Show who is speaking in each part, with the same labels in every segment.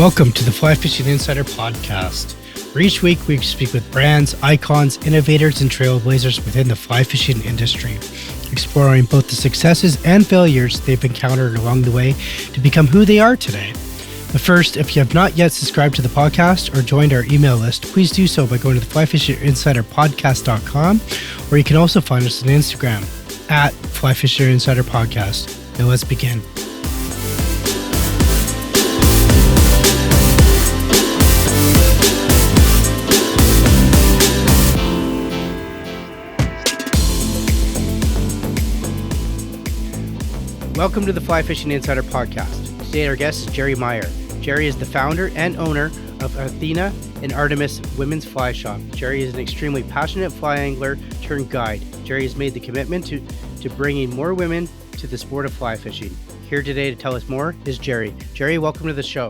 Speaker 1: Welcome to the Fly Fishing Insider Podcast, where each week we speak with brands, icons, innovators, and trailblazers within the fly fishing industry, exploring both the successes and failures they've encountered along the way to become who they are today. But first, if you have not yet subscribed to the podcast or joined our email list, please do so by going to the flyfisherinsiderpodcast.com, or you can also find us on Instagram at flyfisherinsiderpodcast. Now let's begin. Welcome to the Fly Fishing Insider Podcast. Today our guest is Geri Meyer. Geri is the founder and owner of Athena and Artemis Women's Fly Shop. Geri is an extremely passionate fly angler turned guide. Geri has made the commitment to bringing more women to the sport of fly fishing. Here today to tell us more is Geri. Geri, welcome to the show.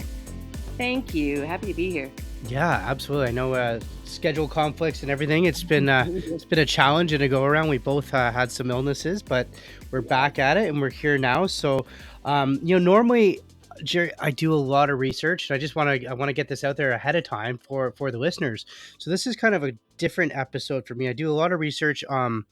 Speaker 2: Thank you. Happy to be here.
Speaker 1: Yeah, absolutely. I know schedule conflicts and everything. It's been a challenge and a go around. We both had some illnesses, but we're back at it and we're here now. So, normally, Geri, I do a lot of research, and I want to get this out there ahead of time for the listeners. So this is kind of a different episode for me. I do a lot of research on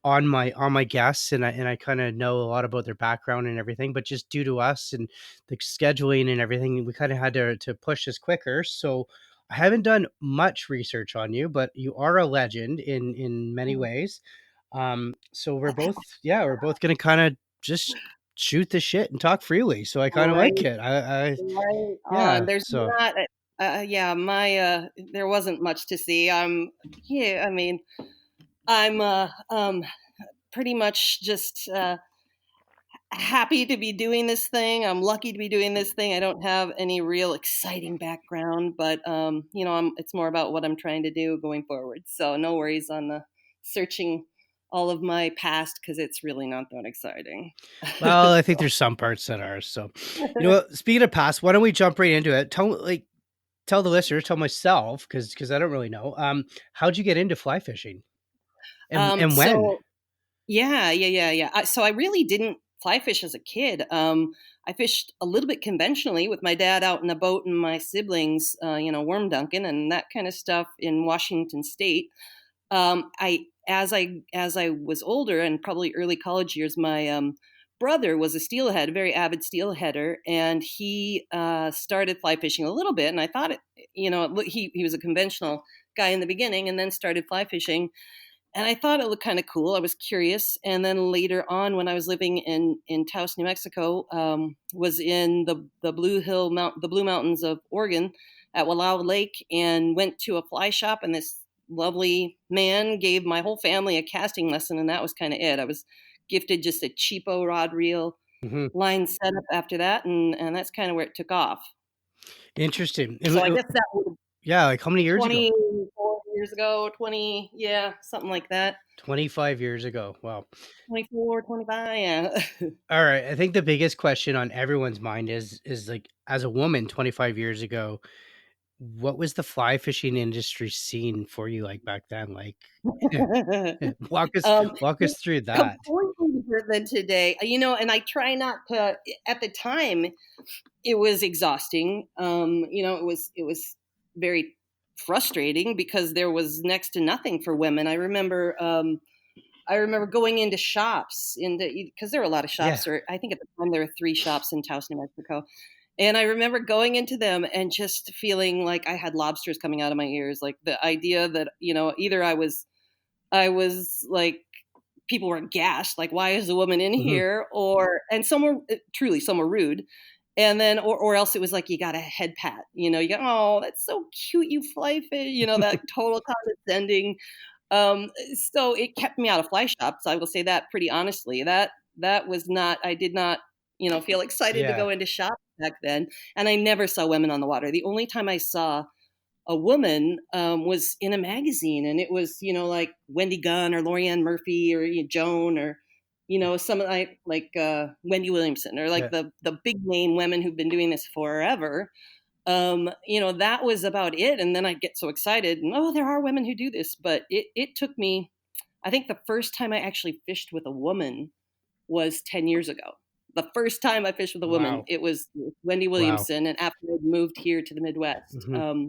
Speaker 1: my guests, and I kind of know a lot about their background and everything, but just due to us and the scheduling and everything, we kind of had to push this quicker. So I haven't done much research on you, but you are a legend in many ways. So we're both going to kind of just shoot the shit and talk freely. So I kind of like it.
Speaker 2: Right
Speaker 1: Yeah.
Speaker 2: on. There's
Speaker 1: So
Speaker 2: not, there wasn't much to see. I'm pretty much just happy to be doing this thing. I'm lucky to be doing this thing. I don't have any real exciting background, but it's more about what I'm trying to do going forward. So no worries on the searching all of my past, because it's really not that exciting.
Speaker 1: well, I think there's some parts that are. So, speaking of past, why don't we jump right into it? Tell the listeners, tell myself, because I don't really know. How'd you get into fly fishing, and when?
Speaker 2: So yeah. So I really didn't fly fish as a kid. I fished a little bit conventionally with my dad out in a boat and my siblings, worm dunking and that kind of stuff in Washington State. As I was older and probably early college years, my brother was a steelhead, a very avid steelheader, and he started fly fishing a little bit. And I thought he was a conventional guy in the beginning, and then started fly fishing. And I thought it looked kind of cool. I was curious. And then later on, when I was living in Taos, New Mexico, was in the Blue Mountains of Oregon at Wallowa Lake, and went to a fly shop. And this lovely man gave my whole family a casting lesson, and that was kind of it. I was gifted just a cheapo rod reel line setup after that, and that's kind of where it took off.
Speaker 1: Interesting.
Speaker 2: So I guess that was
Speaker 1: like how many years
Speaker 2: 24 years ago, 20, something like that.
Speaker 1: 25 years ago. Wow.
Speaker 2: 24, 25, yeah.
Speaker 1: All right. I think the biggest question on everyone's mind is like, as a woman 25 years ago, what was the fly fishing industry scene for you like back then? Like, walk us through that.
Speaker 2: Completely different than today, and I try not to. At the time, it was exhausting. It was very frustrating because there was next to nothing for women. I remember going into shops because there were a lot of shops, or I think at the time there were 3 shops in Taos, New Mexico. And I remember going into them and just feeling like I had lobsters coming out of my ears. Like the idea that, either I was like, people were aghast, like, why is a woman in here? And some were rude. And then, or else it was like, you got a head pat, you go, oh, that's so cute, you fly fish, that total condescending. So it kept me out of fly shops. I will say that pretty honestly. That was not, I did not, feel excited to go into shops back then. And I never saw women on the water. The only time I saw a woman was in a magazine, and it was, like Wendy Gunn or Lorianne Murphy or Joan or, some like Wendy Williamson or like the big name women who've been doing this forever. That was about it. And then I'd get so excited and, there are women who do this, but it took me, I think the first time I actually fished with a woman was 10 years ago. the first time I fished with a woman,
Speaker 1: Wow.
Speaker 2: it was Wendy
Speaker 1: Wow.
Speaker 2: Williamson, and after I moved here to the Midwest.
Speaker 1: Hmm.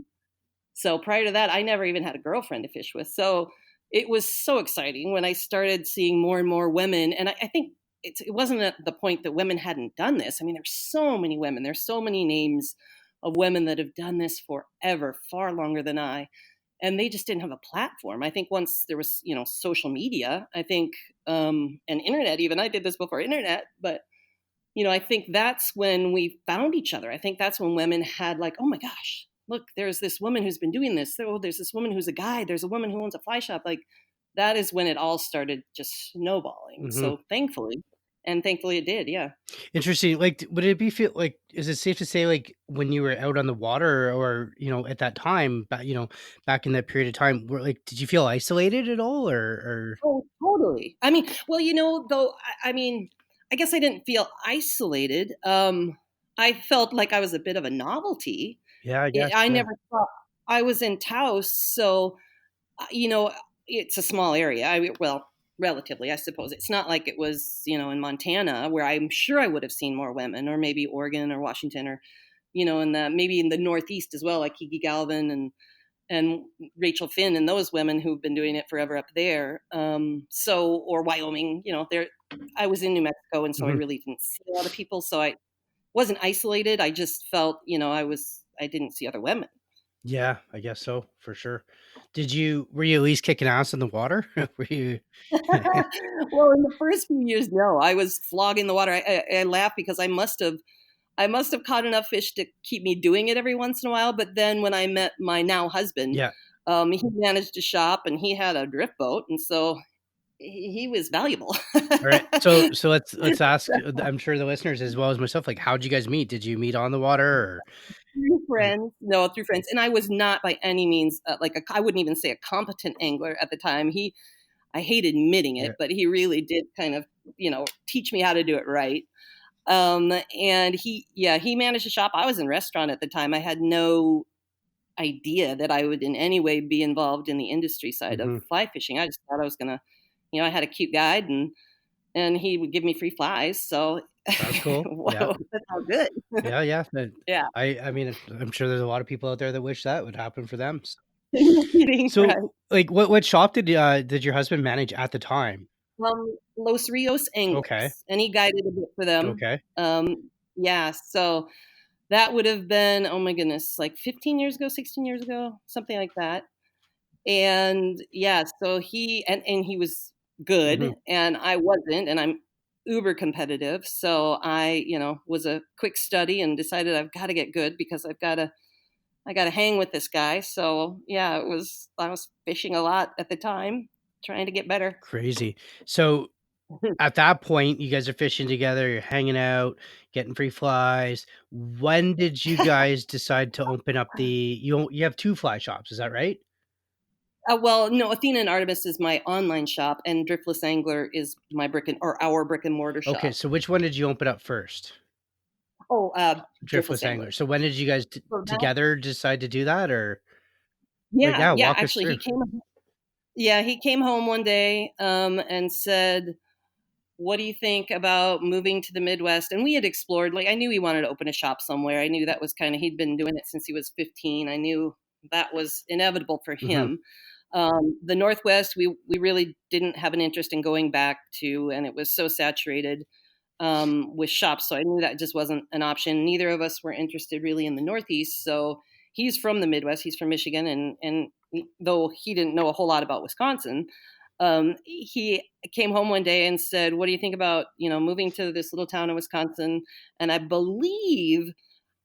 Speaker 2: So prior to that, I never even had a girlfriend to fish with. So it was so exciting when I started seeing more and more women. And I think it wasn't at the point that women hadn't done this. I mean, there's so many women, there's so many names of women that have done this forever, far longer than I. And they just didn't have a platform. I think once there was, social media, I think, and internet, even I did this before internet, but I think that's when we found each other. I think that's when women had like, oh my gosh, look, there's this woman who's been doing this. Oh, there's this woman who's a guide. There's a woman who owns a fly shop. Like that is when it all started just snowballing.
Speaker 1: Hmm.
Speaker 2: So thankfully it did. Yeah.
Speaker 1: Interesting. Like, would it be feel like? Is it safe to say, like, when you were out on the water, or at that time, back in that period of time, were like, did you feel isolated at all, or?
Speaker 2: Oh, totally. I mean, well, though, I mean, I guess I didn't feel isolated. I felt like I was a bit of a novelty.
Speaker 1: Yeah, I guess.
Speaker 2: I
Speaker 1: Yeah.
Speaker 2: never thought I was in Taos, so you know, it's a small area. Well, relatively, I suppose. It's not like it was, in Montana, where I'm sure I would have seen more women, or maybe Oregon or Washington, or maybe in the Northeast as well, like Kiki Galvin and Rachel Finn and those women who've been doing it forever up there. Or Wyoming, there. I was in New Mexico, and so I
Speaker 1: Mhm.
Speaker 2: really didn't see a lot of people. So I wasn't isolated. I just felt, I didn't see other women.
Speaker 1: Yeah, I guess so, for sure. Were you at least kicking ass in the water? Were you?
Speaker 2: Well, in the first few years, no, I was flogging the water. I laugh because I must have caught enough fish to keep me doing it every once in a while. But then when I met my now husband,
Speaker 1: Yeah.
Speaker 2: he managed a shop and he had a drift boat, and so he was valuable.
Speaker 1: All right. So let's ask. I'm sure the listeners as well as myself. Like, how'd you guys meet? Did you meet on the water, or?
Speaker 2: Through friends, no, through friends, and I was not by any means I wouldn't even say a competent angler at the time. I hate admitting
Speaker 1: Yeah.
Speaker 2: it, but he really did kind of, teach me how to do it right. And he managed a shop. I was in restaurant at the time. I had no idea that I would in any way be involved in the industry side of
Speaker 1: Hmm.
Speaker 2: fly fishing. I just thought I was gonna, I had a cute guide and he would give me free flies. So
Speaker 1: That's cool. Yeah.
Speaker 2: whoa, that's all good.
Speaker 1: Yeah. Yeah.
Speaker 2: Yeah.
Speaker 1: I mean, I'm sure there's a lot of people out there that wish that would happen for them.
Speaker 2: No kidding,
Speaker 1: So,
Speaker 2: right.
Speaker 1: like, what shop did your husband manage at the time?
Speaker 2: Los Rios
Speaker 1: Okay.
Speaker 2: Anglers, and he guided a bit for them.
Speaker 1: Okay.
Speaker 2: Yeah, so that would have been, oh my goodness, like 15 years ago, 16 years ago, something like that. And yeah, so and he was good
Speaker 1: Hmm.
Speaker 2: and I wasn't, and I'm uber competitive. So I, was a quick study and decided I've got to get good because I got to hang with this guy. So yeah, I was fishing a lot at the time, trying to get better.
Speaker 1: Crazy. So at that point, you guys are fishing together, you're hanging out, getting free flies. When did you guys decide to open up you have 2 fly shops, is that right?
Speaker 2: Well, no, Athena and Artemis is my online shop, and Driftless Angler is our brick and mortar
Speaker 1: Okay,
Speaker 2: shop.
Speaker 1: so which one did you open up first?
Speaker 2: Oh, Driftless
Speaker 1: Driftless Angler.
Speaker 2: Angler.
Speaker 1: So when did you guys
Speaker 2: So that,
Speaker 1: together decide to do that, or like,
Speaker 2: yeah,
Speaker 1: yeah,
Speaker 2: yeah.
Speaker 1: walk us
Speaker 2: Actually,
Speaker 1: through.
Speaker 2: he came home one day, and said, "What do you think about moving to the Midwest?" And we had explored. Like, I knew he wanted to open a shop somewhere. I knew that was he'd been doing it since he was 15. I knew that was inevitable for
Speaker 1: Mhm.
Speaker 2: him. The Northwest, we really didn't have an interest in going back to, and it was so saturated with shops. So I knew that just wasn't an option. Neither of us were interested really in the Northeast. So he's from the Midwest. He's from Michigan, and though he didn't know a whole lot about Wisconsin, he came home one day and said, "What do you think about moving to this little town in Wisconsin?" And I believe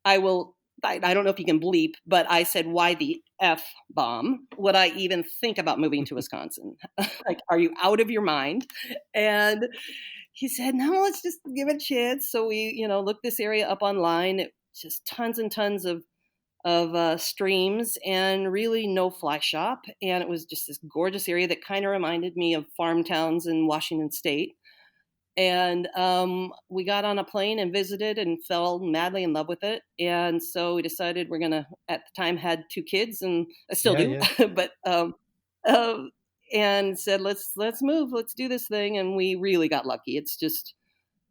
Speaker 2: I will. I don't know if you can bleep, but I said, "Why the F bomb would I even think about moving to Wisconsin? Like, are you out of your mind?" And he said, "No, let's just give it a chance." So we, looked this area up online. Just tons and tons of streams and really no fly shop. And it was just this gorgeous area that kind of reminded me of farm towns in Washington State. And we got on a plane and visited and fell madly in love with it. And so we decided we're gonna. At the time, had 2 kids, and I still
Speaker 1: Yeah,
Speaker 2: do,
Speaker 1: yeah.
Speaker 2: but um, and said, let's move, let's do this thing. And we really got lucky.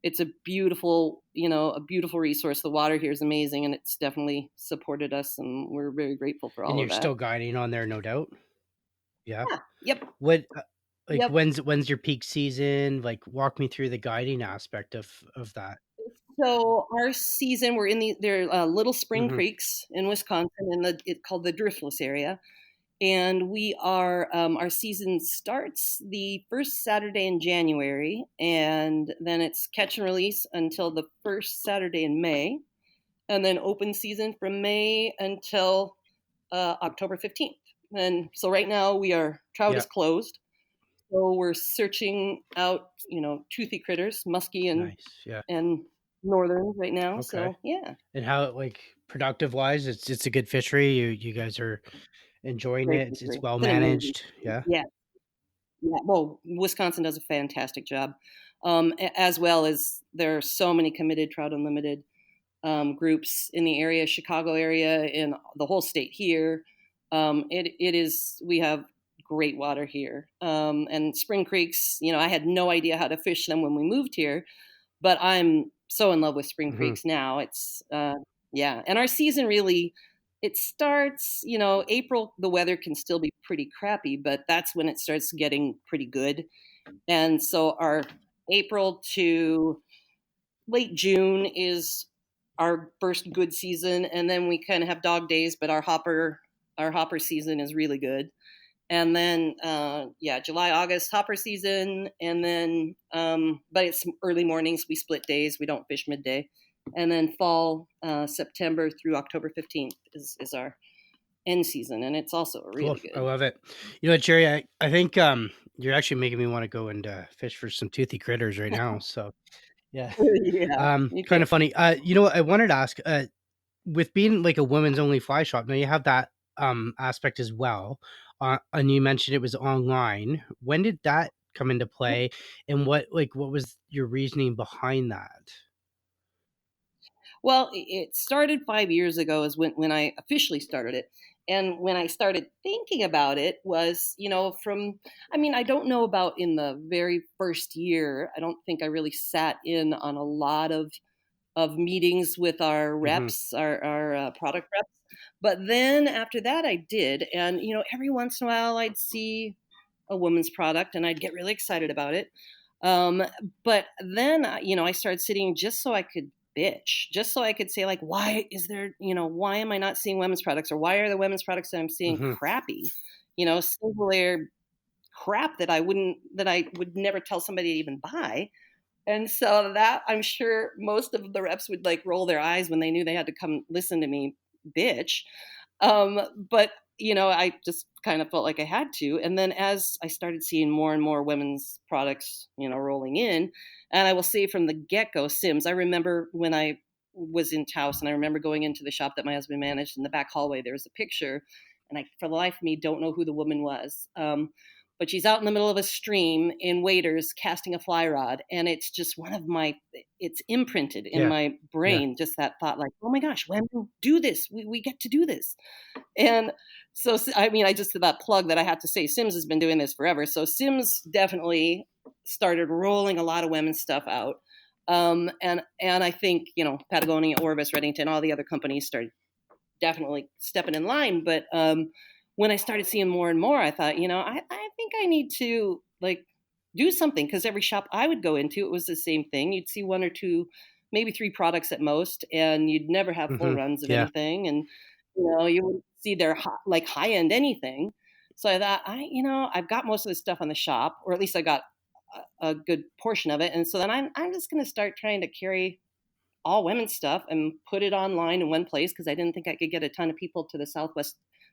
Speaker 2: it's a beautiful, a beautiful resource. The water here is amazing, and it's definitely supported us, and we're very grateful for
Speaker 1: And
Speaker 2: all of
Speaker 1: you're
Speaker 2: that.
Speaker 1: still guiding on there, no doubt? Yeah.
Speaker 2: Yeah. Yep.
Speaker 1: What, like,
Speaker 2: Yep.
Speaker 1: when's your peak season? Like, walk me through the guiding aspect of that.
Speaker 2: So our season, we're in they're little spring
Speaker 1: Mhm.
Speaker 2: creeks in Wisconsin, in it's called the Driftless area, and we are our season starts the first Saturday in January, and then it's catch and release until the first Saturday in May, and then open season from May until October 15th. And so right now trout
Speaker 1: Yeah.
Speaker 2: is closed. So we're searching out, toothy critters, musky
Speaker 1: Nice. Yeah.
Speaker 2: and northern right now.
Speaker 1: Okay.
Speaker 2: So yeah,
Speaker 1: And how, like, productive wise, it's a good fishery. You guys are enjoying
Speaker 2: great
Speaker 1: it. It's
Speaker 2: fishery.
Speaker 1: well
Speaker 2: It's an amazing
Speaker 1: managed.
Speaker 2: fishery.
Speaker 1: Yeah.
Speaker 2: Yeah, yeah. Well, Wisconsin does a fantastic job, as well as there are so many committed Trout Unlimited groups in the area, Chicago area, in the whole state here. It is, we have great water here. And spring creeks, I had no idea how to fish them when we moved here, but I'm so in love with spring
Speaker 1: Mhm.
Speaker 2: creeks now. It's yeah, and our season really, it starts, April. The weather can still be pretty crappy, but that's when it starts getting pretty good. And so our April to late June is our first good season, and then we kind of have dog days, but our hopper season is really good. And then yeah, July, August hopper season, and then but it's early mornings. We split days. We don't fish midday. And then fall, September through October 15th is our end season, and it's also
Speaker 1: Cool.
Speaker 2: really
Speaker 1: I
Speaker 2: good.
Speaker 1: love it. You know what, Jerry? I think you're actually making me want to go and fish for some toothy critters right now. So yeah.
Speaker 2: Yeah, me
Speaker 1: Kind
Speaker 2: too.
Speaker 1: of funny. You know what I wanted to ask, with being like a women's only fly shop, now you have that aspect as well. And you mentioned it was online. When did that come into play? And what was your reasoning behind that?
Speaker 2: Well, it started 5 years ago is when I officially started it. And when I started thinking about it was, I mean, I don't know about in the very first year. I don't think I really sat in on a lot of meetings with our
Speaker 1: Hmm.
Speaker 2: reps, our product reps. But then after that, I did. And, every once in a while I'd see a woman's product and I'd get really excited about it. Um, but then, I started sitting just so I could bitch, just so I could say, like, why am I not seeing women's products, or why are the women's products that I'm seeing
Speaker 1: Hmm.
Speaker 2: crappy, single layer crap that I would never tell somebody to even buy. And so that, I'm sure most of the reps would like roll their eyes when they knew they had to come listen to me bitch. But I just kind of felt like I had to. And then as I started seeing more and more women's products, rolling in, and I will say from the get go, Sims. I remember when I was in Taos, and I remember going into the shop that my husband managed. In the back hallway, there was a picture, and I, for the life of me, don't know who the woman was. But she's out in the middle of a stream in waders casting a fly rod, and it's just one of my, it's imprinted in
Speaker 1: Yeah.
Speaker 2: my
Speaker 1: Yeah.
Speaker 2: brain, just that thought, like, oh my gosh, women do this, we get to do this. And so, I mean, I just did that plug that I had to say, Sims has been doing this forever. So Sims definitely started rolling a lot of women's stuff out. And I think, Patagonia, Orvis, Reddington, all the other companies started definitely stepping in line. But when I started seeing more and more, I thought, I think I need to like do something, because every shop I would go into, it was the same thing. You'd see one or two, maybe three products at most, and you'd never have full
Speaker 1: Hmm.
Speaker 2: runs of
Speaker 1: Yeah.
Speaker 2: anything. And you wouldn't see their like high end anything. So I thought, I've got most of this stuff on the shop, or at least I got a good portion of it. And so then I'm just going to start trying to carry all women's stuff and put it online in one place, because I didn't think I could get a ton of people to the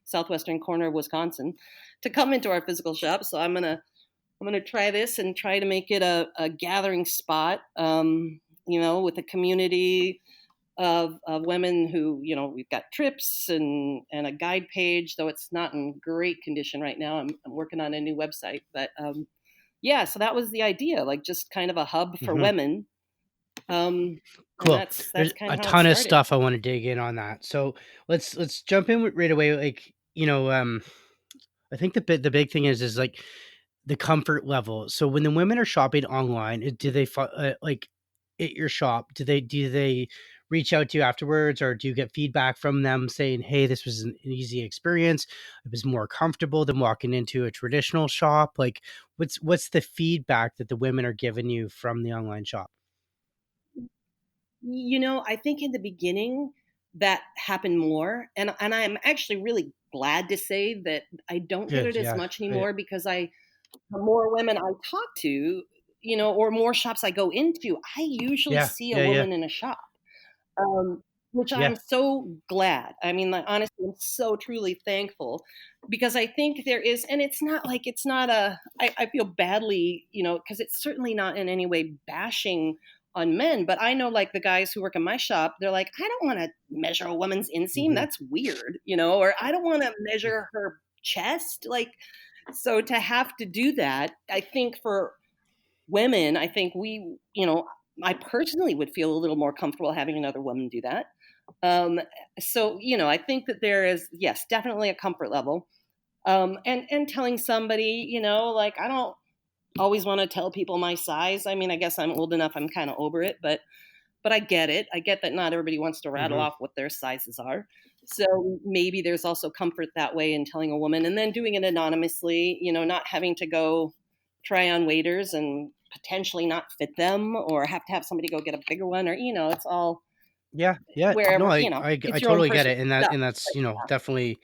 Speaker 2: southwestern corner of Wisconsin to come into our physical shop. So I'm gonna try this and try to make it a gathering spot, with a community of women who, we've got trips and a guide page, though it's not in great condition right now. I'm working on a new website, but yeah, so that was the idea, like just kind of a hub for
Speaker 1: Hmm.
Speaker 2: women. And
Speaker 1: Cool.
Speaker 2: that's
Speaker 1: There's
Speaker 2: kind
Speaker 1: a
Speaker 2: of how it
Speaker 1: ton of
Speaker 2: started.
Speaker 1: stuff I want to dig in on that. So let's jump in right away. Like, I think the big thing is like the comfort level. So when the women are shopping online, do they like? at your shop, do they reach out to you afterwards, or do you get feedback from them saying, "Hey, this was an easy experience. It was more comfortable than walking into a traditional shop." Like, what's the feedback that the women are giving you from the online shop?
Speaker 2: I think in the beginning that happened more, and I'm actually really glad to say that I don't get
Speaker 1: Good,
Speaker 2: it as
Speaker 1: yeah,
Speaker 2: much
Speaker 1: I,
Speaker 2: anymore, because the more women I talk to, or more shops I go into, I usually
Speaker 1: yeah,
Speaker 2: see a
Speaker 1: yeah, yeah,
Speaker 2: woman in a shop. um, which
Speaker 1: yeah.
Speaker 2: I'm so glad. I mean, like, honestly, I'm so truly thankful, because I think there is, and it's not like it's not a. I feel badly, because it's certainly not in any way bashing on men, but I know, like, the guys who work in my shop, they're like, I don't want to measure a woman's inseam.
Speaker 1: Hmm.
Speaker 2: That's weird, or I don't want to measure her chest, like. So to have to do that, I think for women, I think I personally would feel a little more comfortable having another woman do that. Um, so, I think that there is, yes, definitely a comfort level. And telling somebody, like, I don't always want to tell people my size. I mean, I guess I'm old enough, I'm kind of over it, but I get it. I get that not everybody wants to rattle
Speaker 1: Hmm.
Speaker 2: off what their sizes are. So maybe there's also comfort that way in telling a woman, and then doing it anonymously, not having to go try on waders and potentially not fit them, or have to have somebody go get a bigger one, or, it's all
Speaker 1: Yeah, yeah. No,
Speaker 2: wherever,
Speaker 1: I
Speaker 2: it's your own
Speaker 1: totally get
Speaker 2: personal
Speaker 1: it, and
Speaker 2: stuff.
Speaker 1: that's,
Speaker 2: But
Speaker 1: definitely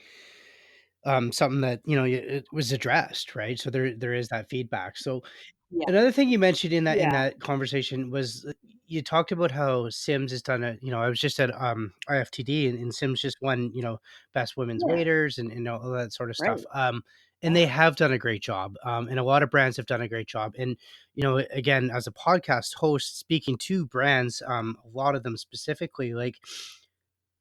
Speaker 1: something that, it was addressed, right? So there is that feedback. So
Speaker 2: yeah,
Speaker 1: another thing you mentioned in that
Speaker 2: yeah,
Speaker 1: conversation was, you talked about how Sims has done I was just at IFTD, and Sims just won, best women's
Speaker 2: yeah,
Speaker 1: waiters, and all that sort of
Speaker 2: right,
Speaker 1: stuff. And
Speaker 2: yeah,
Speaker 1: they have done a great job. And a lot of brands have done a great job. And again, as a podcast host, speaking to brands, a lot of them specifically, like,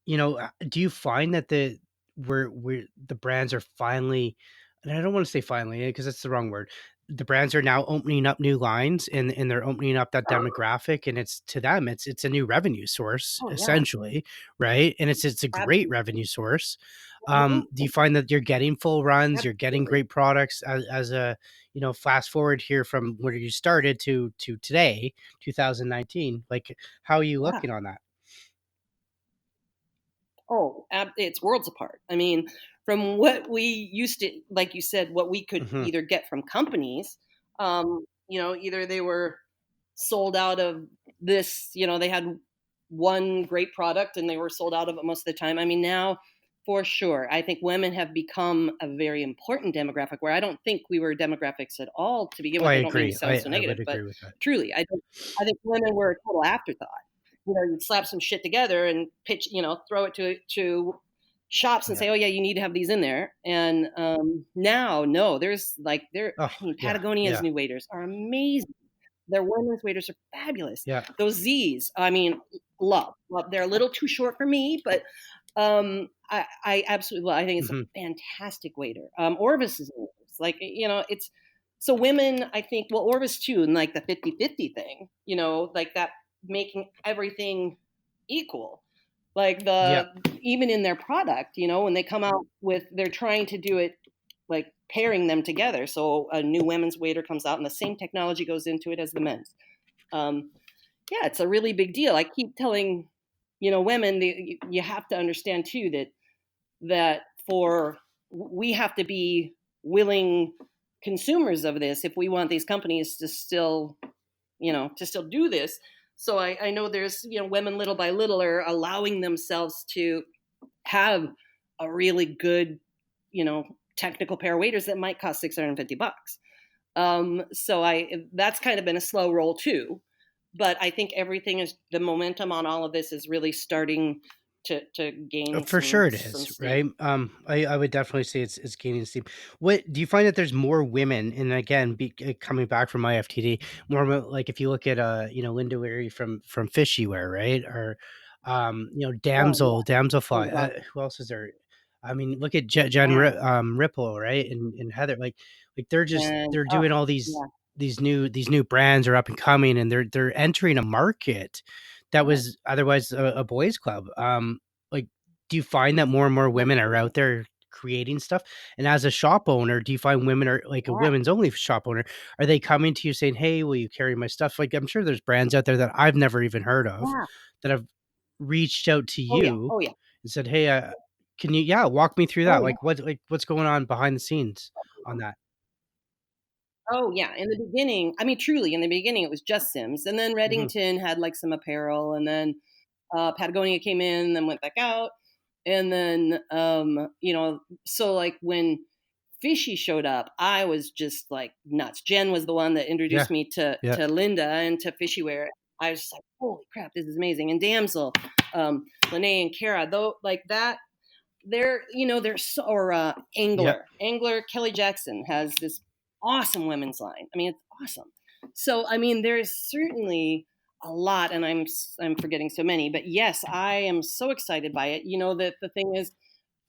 Speaker 1: do you find that we're the brands are finally, and I don't want to say finally, because that's the wrong word. The brands are now opening up new lines, and they're opening up that demographic, and it's, to them, it's a new revenue source,
Speaker 2: oh yeah,
Speaker 1: essentially, right? And it's a great
Speaker 2: absolutely,
Speaker 1: revenue source. Do you
Speaker 2: absolutely,
Speaker 1: find that you're getting full runs, you're getting
Speaker 2: absolutely.
Speaker 1: great products, as a, fast forward here from where you started to today, 2019? Like, how are you
Speaker 2: Yeah.
Speaker 1: looking on that?
Speaker 2: Oh, it's worlds apart. I mean, from what we used to, like you said, what we could
Speaker 1: Hmm.
Speaker 2: either get from companies, either they were sold out of this, they had one great product and they were sold out of it most of the time. I mean, now, for sure, I think women have become a very important demographic, where I don't think we were demographics at all to begin
Speaker 1: Oh,
Speaker 2: with.
Speaker 1: I
Speaker 2: I don't mean to
Speaker 1: agree.
Speaker 2: sound so
Speaker 1: I
Speaker 2: negative,
Speaker 1: would
Speaker 2: but
Speaker 1: agree with that.
Speaker 2: truly, I think women were a total afterthought. You'd slap some shit together and pitch, throw it to shops and
Speaker 1: Yeah.
Speaker 2: say, "Oh yeah, you need to have these in there." And now, no, there's like there.
Speaker 1: Oh,
Speaker 2: I mean,
Speaker 1: yeah,
Speaker 2: Patagonia's
Speaker 1: yeah,
Speaker 2: new waders are amazing. Their women's waders are fabulous.
Speaker 1: yeah.
Speaker 2: Those Z's, I mean, love, love. They're a little too short for me, but I absolutely love. I think it's a
Speaker 1: Mhm.
Speaker 2: fantastic wader. Orvis is like, it's so women. I think, well, Orvis too, and like the 50-50 thing, like that, making everything equal. Like
Speaker 1: Yeah.
Speaker 2: even in their product, when they come out with, they're trying to do it like pairing them together. So a new women's wader comes out, and the same technology goes into it as the men's. Um, yeah, it's a really big deal. I keep telling, women, you have to understand too that for we have to be willing consumers of this if we want these companies to still, to still do this. So I know there's, women little by little are allowing themselves to have a really good, technical pair of waders that might cost $650. So that's kind of been a slow roll too, but I think everything is, the momentum on all of this is really starting to gain
Speaker 1: For
Speaker 2: some
Speaker 1: sure it
Speaker 2: some
Speaker 1: is,
Speaker 2: steam.
Speaker 1: right? I would definitely say it's gaining steam. What do you find that there's more women, and again, coming back from IFTD, more like, if you look at Linda Weary from Fishyware, right? Or
Speaker 2: Oh yeah, oh
Speaker 1: Damselfly.
Speaker 2: god,
Speaker 1: Who else is there? I mean, look at
Speaker 2: yeah,
Speaker 1: Ripple, right? And Heather, like
Speaker 2: and
Speaker 1: they're
Speaker 2: oh
Speaker 1: doing all
Speaker 2: yeah,
Speaker 1: these new brands are up and coming, and they're entering a market that
Speaker 2: yeah,
Speaker 1: was otherwise a boys club. Like, do you find that more and more women are
Speaker 2: absolutely.
Speaker 1: out there, creating stuff. And as a shop owner, do you find women are like a
Speaker 2: Yeah,
Speaker 1: women's only shop owner? Are they coming to you saying, "Hey, will you carry my stuff?" Like I'm sure there's brands out there that I've never even heard of
Speaker 2: yeah.
Speaker 1: that have reached out to
Speaker 2: Oh, yeah.
Speaker 1: you
Speaker 2: Oh, yeah.
Speaker 1: and said, "Hey, can you, yeah, walk me through
Speaker 2: Oh,
Speaker 1: that?
Speaker 2: yeah.
Speaker 1: Like what's going on behind the scenes on that?"
Speaker 2: Oh, yeah, in the beginning I mean, truly, in the beginning, it was just Sims, and then
Speaker 1: Mhm.
Speaker 2: Reddington had, like, some apparel, and then, Patagonia came in, then went back out, and then, so, like, when Fishy showed up, I was just, like, nuts. Jen was the one that
Speaker 1: Yeah.
Speaker 2: introduced me to
Speaker 1: Yeah.
Speaker 2: Linda and to Fishy Wear. I was just like, "Holy crap, this is amazing," and Damsel, Lene and Kara, though, like, that they're so or
Speaker 1: Yeah.
Speaker 2: Angler Kelly Jackson has this awesome women's line. I mean, it's awesome. So I mean, there's certainly a lot, and I'm forgetting so many, but yes, I am so excited by it. That the thing is,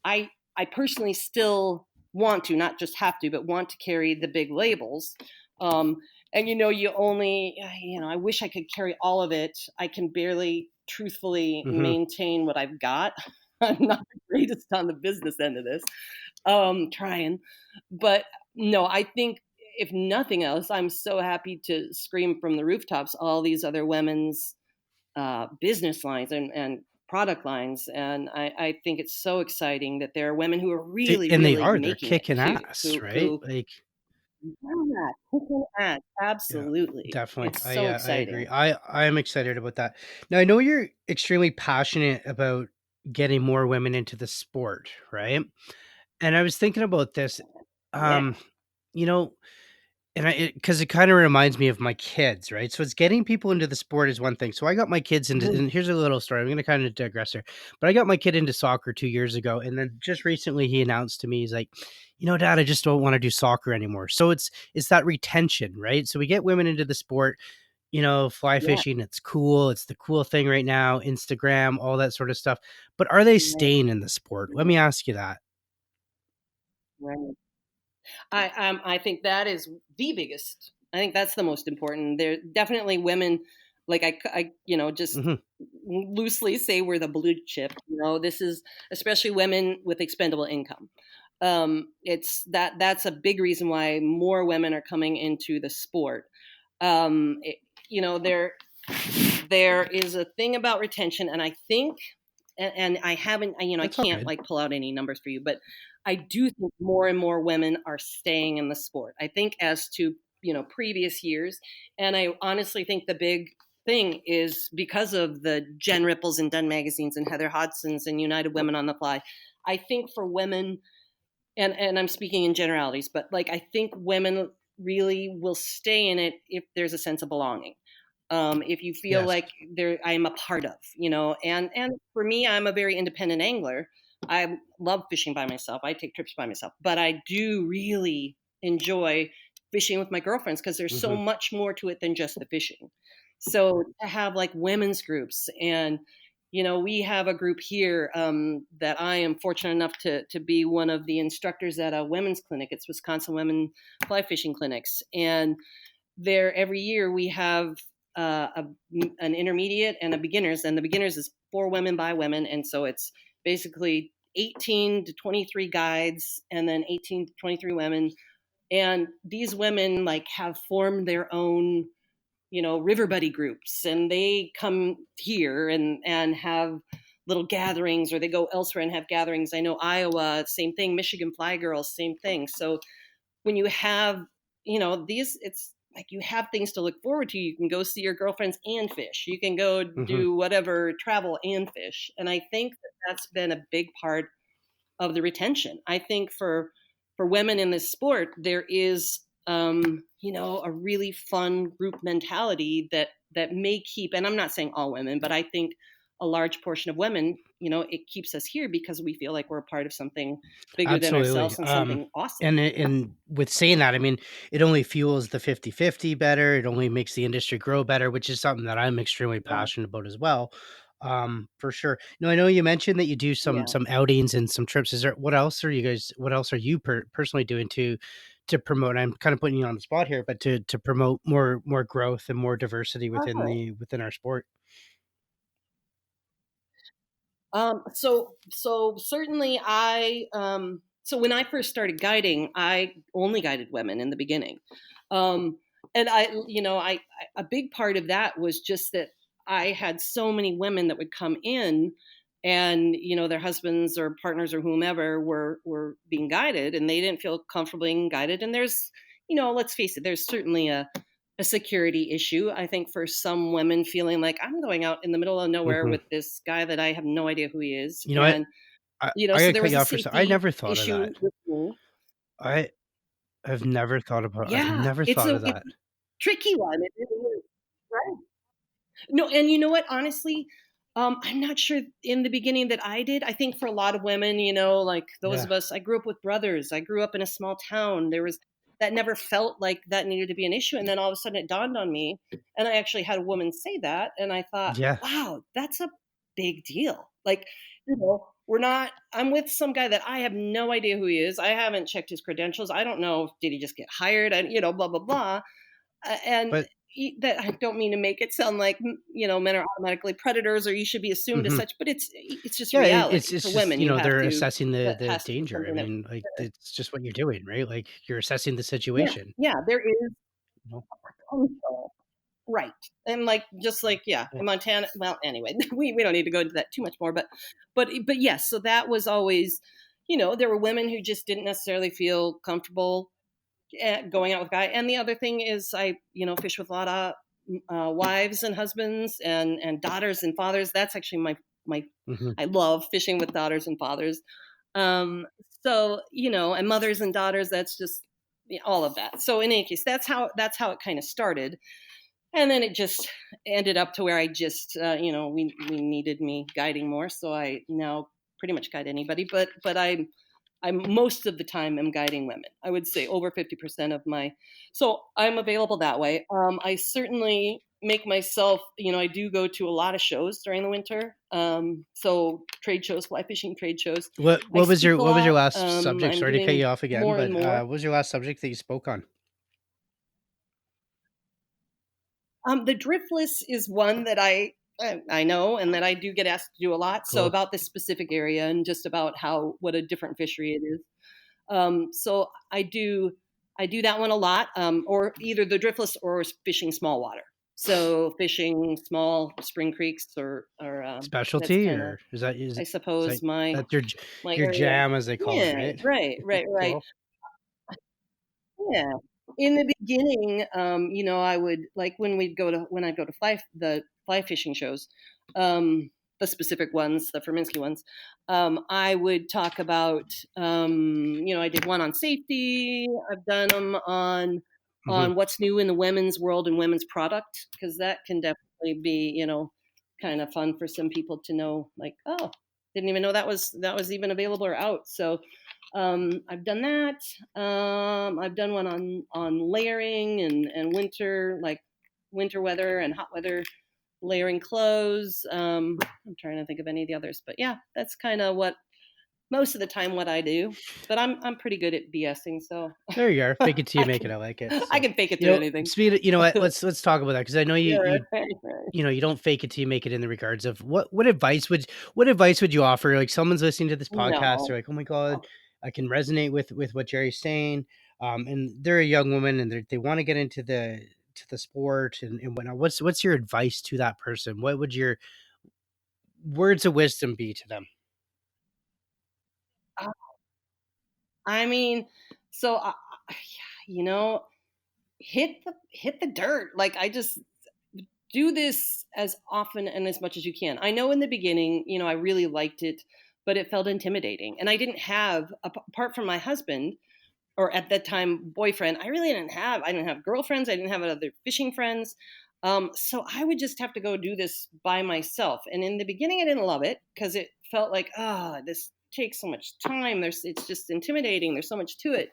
Speaker 2: I personally still want to, not just have to, but want to carry the big labels. Um, and you only, I wish I could carry all of it. I can barely truthfully
Speaker 1: Mhm.
Speaker 2: maintain what I've got. I'm not the greatest on the business end of this. Trying, but no, I think if nothing else, I'm so happy to scream from the rooftops all these other women's business lines and product lines, and I think it's so exciting that there are women who are really,
Speaker 1: And they
Speaker 2: really
Speaker 1: are, they're
Speaker 2: making it
Speaker 1: kicking
Speaker 2: too.
Speaker 1: ass,
Speaker 2: Who
Speaker 1: right?
Speaker 2: who
Speaker 1: Like,
Speaker 2: yeah, kicking ass,
Speaker 1: yeah,
Speaker 2: absolutely.
Speaker 1: definitely.
Speaker 2: It's so
Speaker 1: I agree.
Speaker 2: exciting.
Speaker 1: I am excited about that. Now I know you're extremely passionate about getting more women into the sport, right? And I was thinking about this,
Speaker 2: Yeah.
Speaker 1: um, you know, and because it kinda reminds me of my kids, right? So it's getting people into the sport is one thing. So I got my kids into,
Speaker 2: Mhm.
Speaker 1: and here's a little story. I'm gonna kinda digress here. But I got my kid into soccer 2 years ago, and then just recently he announced to me, he's like, Dad, I just don't wanna do soccer anymore." So it's that retention, right? So we get women into the sport, fly
Speaker 2: Yeah.
Speaker 1: fishing, it's cool, it's the cool thing right now, Instagram, all that sort of stuff. But are they
Speaker 2: Right.
Speaker 1: staying in the sport? Let
Speaker 2: Right.
Speaker 1: me ask you that.
Speaker 2: Right. I think that is the biggest. I think that's the most important. There definitely women, like just
Speaker 1: Mhm.
Speaker 2: loosely say we're the blue chip. This is especially women with expendable income. It's that's a big reason why more women are coming into the sport. It, there is a thing about retention, and I think and I haven't, I
Speaker 1: That's all
Speaker 2: can't
Speaker 1: good.
Speaker 2: like pull out any numbers for you, but I do think more and more women are staying in the sport. I think as to, previous years. And I honestly think the big thing is because of the Jen Ripples and Dunn magazines and Heather Hodson's and United Women on the Fly. I think for women, and I'm speaking in generalities, but like I think women really will stay in it if there's a sense of belonging. If you feel
Speaker 1: Yes.
Speaker 2: like there I am a part of, and for me, I'm a very independent angler. I love fishing by myself. I take trips by myself, but I do really enjoy fishing with my girlfriends because there's so
Speaker 1: Mhm.
Speaker 2: much more to it than just the fishing. So to have like women's groups, and we have a group here that I am fortunate enough to be one of the instructors at a women's clinic. It's Wisconsin Women Fly Fishing Clinics, and there every year we have an intermediate and a beginners, and the beginners is for women by women, and so it's basically 18 to 23 guides and then 18 to 23 women, and these women like have formed their own river buddy groups, and they come here and have little gatherings, or they go elsewhere and have gatherings. I know Iowa, same thing. Michigan Fly Girls, same thing. So when you have these, it's like you have things to look forward to. You can go see your girlfriends and fish, you can go
Speaker 1: Mhm.
Speaker 2: do whatever, travel and fish, and I think that that's been a big part of the retention. I think for women in this sport, there is a really fun group mentality that may keep, and I'm not saying all women, but I think a large portion of women, it keeps us here because we feel like we're a part of something bigger than
Speaker 1: Absolutely.
Speaker 2: ourselves and something awesome.
Speaker 1: And with saying that, I mean, it only fuels the 50-50 better. It only makes the industry grow better, which is something that I'm extremely
Speaker 2: Yeah.
Speaker 1: passionate about as well. For sure. No, I know you mentioned that you do
Speaker 2: Yeah.
Speaker 1: some outings and some trips. Is there what else are you personally doing to promote? I'm kind of putting you on the spot here, but to promote more growth and more diversity within
Speaker 2: Okay.
Speaker 1: within our sport.
Speaker 2: So certainly I so when I first started guiding, I only guided women in the beginning. And a big part of that was just that I had so many women that would come in, and their husbands or partners or whomever were being guided, and they didn't feel comfortable being guided. And there's, let's face it, there's certainly a security issue, I think, for some women, feeling like I'm going out in the middle of nowhere
Speaker 1: Mhm.
Speaker 2: with this guy that I have no idea who he is.
Speaker 1: You know what?
Speaker 2: And
Speaker 1: I
Speaker 2: so
Speaker 1: gotta
Speaker 2: there
Speaker 1: cut
Speaker 2: was
Speaker 1: you
Speaker 2: a
Speaker 1: off for a sec. I
Speaker 2: safety
Speaker 1: never thought of
Speaker 2: issue
Speaker 1: that.
Speaker 2: with me.
Speaker 1: I I've never thought about I've
Speaker 2: Yeah,
Speaker 1: never
Speaker 2: it's
Speaker 1: thought
Speaker 2: a
Speaker 1: of
Speaker 2: it's
Speaker 1: that.
Speaker 2: a tricky one. It really is. Right. No, and you know what? Honestly, I'm not sure in the beginning that I did. I think for a lot of women, like those
Speaker 1: Yeah.
Speaker 2: of us, I grew up with brothers. I grew up in a small town. There was that never felt like that needed to be an issue. And then all of a sudden it dawned on me. And I actually had a woman say that. And I thought,
Speaker 1: Yeah.
Speaker 2: wow, that's a big deal. Like, I'm with some guy that I have no idea who he is. I haven't checked his credentials. I don't know. Did he just get hired? And, blah, blah, blah. And
Speaker 1: But
Speaker 2: that, I don't mean to make it sound like men are automatically predators or you should be assumed as
Speaker 1: mhm.
Speaker 2: such, but it's just
Speaker 1: Yeah,
Speaker 2: reality
Speaker 1: it's
Speaker 2: for
Speaker 1: just,
Speaker 2: women. You have
Speaker 1: they're
Speaker 2: to
Speaker 1: assessing the
Speaker 2: that has to be
Speaker 1: danger. I
Speaker 2: something that
Speaker 1: mean, like, it's just what you're doing, right? Like, you're assessing the
Speaker 2: yeah,
Speaker 1: situation,
Speaker 2: yeah, there is
Speaker 1: you know?
Speaker 2: potential, right? And just like yeah,
Speaker 1: Yeah.
Speaker 2: in Montana. Well, anyway, we don't need to go into that too much more, but yes, so that was always, there were women who just didn't necessarily feel comfortable going out with a guy. And the other thing is I, fish with a lot of wives and husbands and daughters and fathers. That's actually my
Speaker 1: Mhm.
Speaker 2: I love fishing with daughters and fathers. Um, so, and mothers and daughters, that's just all of that. So in any case, that's how it kind of started. And then it just ended up to where I just, we needed me guiding more. So I now pretty much guide anybody, but I'm most of the time am guiding women. I would say over 50% of my, so I'm available that way. I certainly make myself, I do go to a lot of shows during the winter. So trade shows, fly fishing trade shows. I speak a
Speaker 1: What was your
Speaker 2: lot.
Speaker 1: last subject?
Speaker 2: I'm
Speaker 1: Sorry to cut
Speaker 2: doing
Speaker 1: you off again,
Speaker 2: more
Speaker 1: but,
Speaker 2: and more.
Speaker 1: what was your last subject that you spoke on?
Speaker 2: The driftless is one that I know and that I do get asked to do a lot. So
Speaker 1: Cool.
Speaker 2: about this specific area and just about what a different fishery it is. So I do that one a lot, or either the driftless or fishing small water. So fishing small spring creeks or that's
Speaker 1: Specialty,
Speaker 2: kind of,
Speaker 1: or is that
Speaker 2: I
Speaker 1: is that
Speaker 2: suppose, my
Speaker 1: that's
Speaker 2: my
Speaker 1: your
Speaker 2: area.
Speaker 1: jam, as they call it,
Speaker 2: Yeah,
Speaker 1: right?
Speaker 2: right, right, right.
Speaker 1: Cool.
Speaker 2: Yeah. In the beginning, I would like when I'd go to the fly fishing shows, um, the specific ones, the Ferminsky ones. I would talk about, I did one on safety. I've done them
Speaker 1: Mhm.
Speaker 2: on what's new in the women's world and women's product, because that can definitely be, kind of fun for some people to know. Like, oh, didn't even know that was even available or out. So I've done that. I've done one on layering and winter, like winter weather and hot weather layering clothes. I'm trying to think of any of the others, but yeah, that's kind of what most of the time what I do. But I'm pretty good at BSing, so
Speaker 1: There you are. Fake it till you
Speaker 2: I
Speaker 1: make it.
Speaker 2: can
Speaker 1: I like it.
Speaker 2: I
Speaker 1: So,
Speaker 2: can fake it through anything.
Speaker 1: you know what? Let's talk about that, because I know
Speaker 2: Yeah,
Speaker 1: you
Speaker 2: right, right.
Speaker 1: you don't fake it till you make it, in the regards of what advice would you offer? Like, someone's listening to this podcast,
Speaker 2: No.
Speaker 1: they're like, "Oh my god, I can resonate with what Jerry's saying." And they're a young woman, and they want to get into the sport and whatnot. What's your advice to that person? What would your words of wisdom be to them?
Speaker 2: I mean, so you know, hit the dirt. Like I just do this as often and as much as you can. I know in the beginning, I really liked it, but it felt intimidating. And I didn't have, apart from my husband, or at that time boyfriend, I didn't have girlfriends. I didn't have other fishing friends. So I would just have to go do this by myself. And in the beginning, I didn't love it because it felt like, this takes so much time. It's just intimidating. There's so much to it.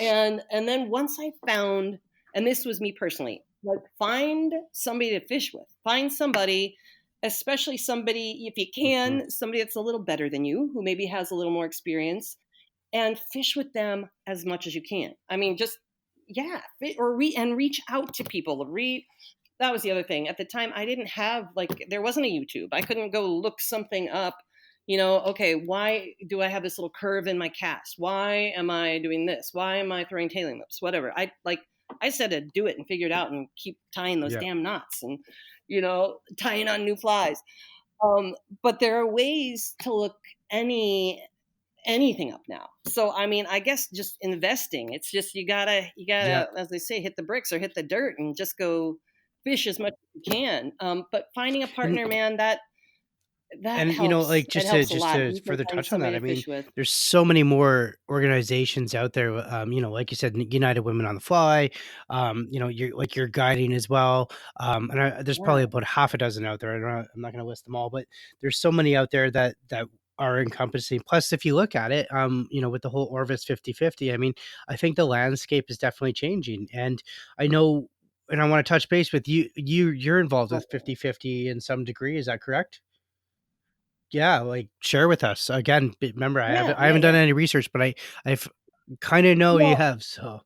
Speaker 2: And then once I found, and this was me personally, like find somebody to fish with, find somebody, especially somebody, if you
Speaker 1: Mhm.
Speaker 2: can, somebody that's a little better than you, who maybe has a little more experience, and fish with them as much as you can. I mean, just yeah, and reach out to people. That was the other thing. At the time, I didn't have, like, there wasn't a YouTube. I couldn't go look something up Okay, why do I have this little curve in my cast? Why am I doing this? Why am I throwing tailing lips? Whatever. I said to do it and figure it out and keep tying those
Speaker 1: Yeah.
Speaker 2: damn knots and tying on new flies. But there are ways to look anything up now. So I mean, I guess just investing. It's just
Speaker 1: Yeah.
Speaker 2: as they say, hit the bricks or hit the dirt and just go fish as much as you can. But finding a
Speaker 1: And
Speaker 2: partner, man, that helps.
Speaker 1: like
Speaker 2: It
Speaker 1: just
Speaker 2: helps a lot.
Speaker 1: to
Speaker 2: If you can
Speaker 1: further
Speaker 2: find
Speaker 1: touch on that,
Speaker 2: somebody
Speaker 1: I
Speaker 2: to
Speaker 1: mean,
Speaker 2: fish with.
Speaker 1: there's so many more organizations out there. Like you said, United Women on the Fly. You're guiding as well. There's
Speaker 2: Yeah,
Speaker 1: probably about half a dozen out there. I'm not going to list them all, but there's so many out there that are encompassing. Plus, if you look at it, with the whole Orvis 50/50, I mean, I think the landscape is definitely changing, and I know. And I want to touch base with you. You're involved with 50/50 in some degree. Is that correct? Yeah, like, share with us. Again, remember,
Speaker 2: yeah,
Speaker 1: I
Speaker 2: yeah,
Speaker 1: haven't done
Speaker 2: yeah.
Speaker 1: any research, but I've kinda know you
Speaker 2: Well,
Speaker 1: have, so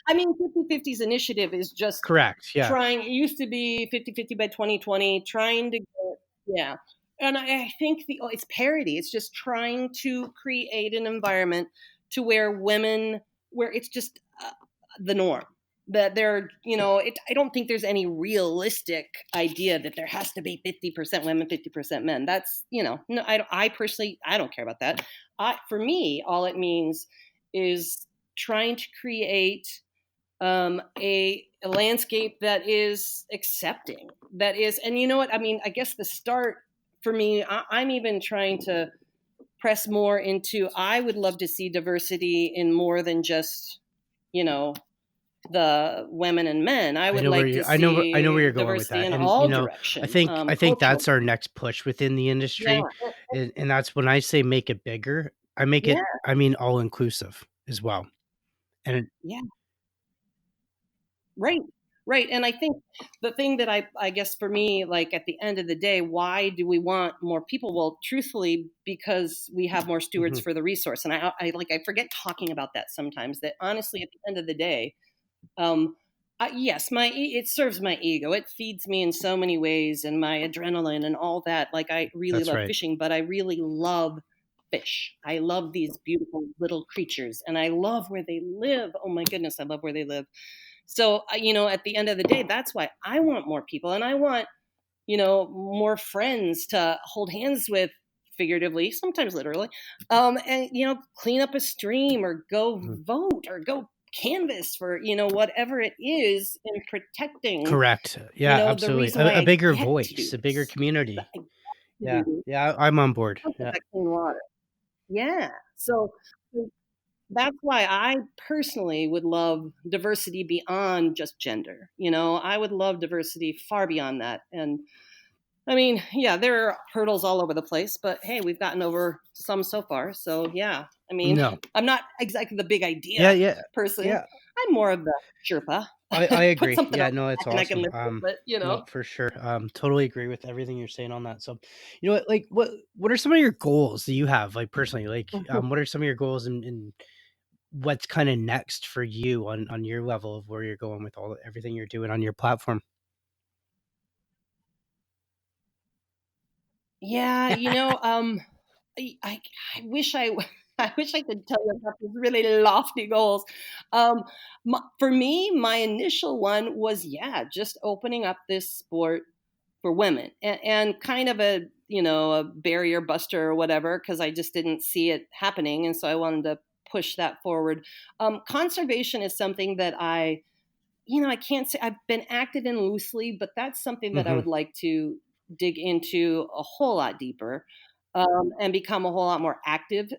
Speaker 2: I mean, 50/50's initiative is just
Speaker 1: correct, yeah.
Speaker 2: trying. It used to be 50/50 by 2020, trying to get, yeah. And I think it's parity. It's just trying to create an environment to where it's just the norm. That I don't think there's any realistic idea that there has to be 50% women, 50% men. That's, no, I personally, I don't care about that. For me, all it means is trying to create a landscape that is accepting, that is, and you know what I mean. I guess the start for me, I'm even trying to press more into. I would love to see diversity in more than just you know the women and men. I would like to
Speaker 1: I know where
Speaker 2: see
Speaker 1: you're going with
Speaker 2: diversity
Speaker 1: that,
Speaker 2: in
Speaker 1: and,
Speaker 2: all
Speaker 1: I
Speaker 2: direction,
Speaker 1: think
Speaker 2: cultural.
Speaker 1: that's our next push within the
Speaker 2: Yeah,
Speaker 1: industry, and that's when I say make it bigger,
Speaker 2: yeah,
Speaker 1: I mean all inclusive as well, and it
Speaker 2: yeah. Right. Right. And I think the thing that I guess for me, like at the end of the day, why do we want more people? Well, truthfully, because we have more stewards
Speaker 1: mhm,
Speaker 2: for the resource. And I forget talking about that sometimes, that honestly, at the end of the day, yes, it serves my ego. It feeds me in so many ways and my adrenaline and all that. Like I really
Speaker 1: that's
Speaker 2: love
Speaker 1: right.
Speaker 2: fishing, but I really love fish. I love these beautiful little creatures and I love where they live. Oh my goodness, I love where they live. So, at the end of the day, that's why I want more people and I want, more friends to hold hands with, figuratively, sometimes literally, and, clean up a stream or go
Speaker 1: Mhm.
Speaker 2: vote or go canvas for, whatever it is in protecting,
Speaker 1: Correct, yeah,
Speaker 2: the
Speaker 1: absolutely.
Speaker 2: reason why
Speaker 1: A
Speaker 2: I
Speaker 1: bigger
Speaker 2: get to
Speaker 1: voice,
Speaker 2: do
Speaker 1: a bigger
Speaker 2: this. That
Speaker 1: community.
Speaker 2: I get to
Speaker 1: Yeah,
Speaker 2: do
Speaker 1: yeah, I'm on board, yeah.
Speaker 2: that clean water. Yeah. So that's why I personally would love diversity beyond just gender. I would love diversity far beyond that. And I mean, yeah, there are hurdles all over the place, but hey, we've gotten over some so far. So yeah, I mean,
Speaker 1: No.
Speaker 2: I'm not exactly the big
Speaker 1: Yeah,
Speaker 2: idea
Speaker 1: yeah,
Speaker 2: person.
Speaker 1: yeah.
Speaker 2: I'm more of the Sherpa.
Speaker 1: I
Speaker 2: Put
Speaker 1: agree.
Speaker 2: something on
Speaker 1: Yeah, no,
Speaker 2: my
Speaker 1: it's
Speaker 2: back and I can
Speaker 1: awesome.
Speaker 2: lift it, but
Speaker 1: No, for sure. Totally agree with everything you're saying on that. So, what, like, what are some of your goals that you have, like, personally? Like, what are some of your goals, and what's kind of next for you on your level of where you're going with everything you're doing on your platform?
Speaker 2: yeah, I, I wish I I wish I could tell you I have these really lofty goals. Um, for me, my initial one was, yeah, just opening up this sport for women, and kind of a barrier buster or whatever, because I just didn't see it happening, and so I wanted to push that forward. Conservation is something that I can't say I've been active in loosely, but that's something that I
Speaker 1: Hmm.
Speaker 2: would like to dig into a whole lot deeper, and become a whole lot more active.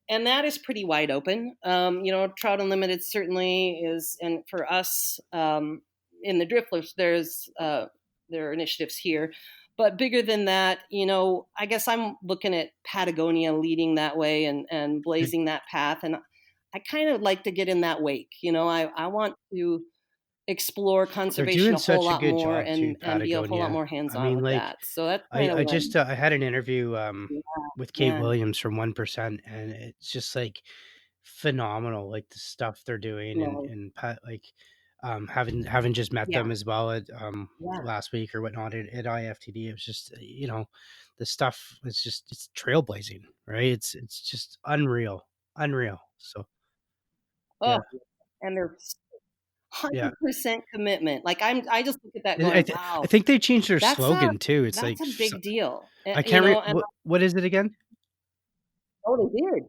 Speaker 2: And that is pretty wide open. Trout Unlimited certainly is, and for us in the Driftless, there are initiatives here. But bigger than that, I guess I'm looking at Patagonia leading that way and blazing that path. And I kind of like to get in that wake. I want to explore
Speaker 1: They're
Speaker 2: conservation
Speaker 1: doing
Speaker 2: a whole
Speaker 1: such a
Speaker 2: lot
Speaker 1: good
Speaker 2: more
Speaker 1: job too,
Speaker 2: and be a whole lot
Speaker 1: Patagonia.
Speaker 2: more hands
Speaker 1: I
Speaker 2: on
Speaker 1: mean,
Speaker 2: with
Speaker 1: like,
Speaker 2: that. So that's kind of
Speaker 1: I
Speaker 2: what
Speaker 1: just
Speaker 2: I'm.
Speaker 1: I had an interview
Speaker 2: Yeah,
Speaker 1: with Kate
Speaker 2: yeah,
Speaker 1: Williams from 1%, and it's just like phenomenal, like the stuff they're doing,
Speaker 2: no,
Speaker 1: and like, Having just met
Speaker 2: Yeah.
Speaker 1: them as well at
Speaker 2: Yeah.
Speaker 1: last week or whatnot at IFTD. It was just the stuff is just it's trailblazing, right? It's just unreal. So
Speaker 2: Oh,
Speaker 1: yeah,
Speaker 2: and they're
Speaker 1: yeah.
Speaker 2: 100% commitment. Like, I just look at that
Speaker 1: And I
Speaker 2: going,
Speaker 1: th- I
Speaker 2: "Wow,
Speaker 1: think they changed their
Speaker 2: that's a
Speaker 1: slogan too. It's
Speaker 2: that's
Speaker 1: like
Speaker 2: a big deal."
Speaker 1: I
Speaker 2: You
Speaker 1: can't
Speaker 2: know, and
Speaker 1: what is it again?
Speaker 2: oh, they did.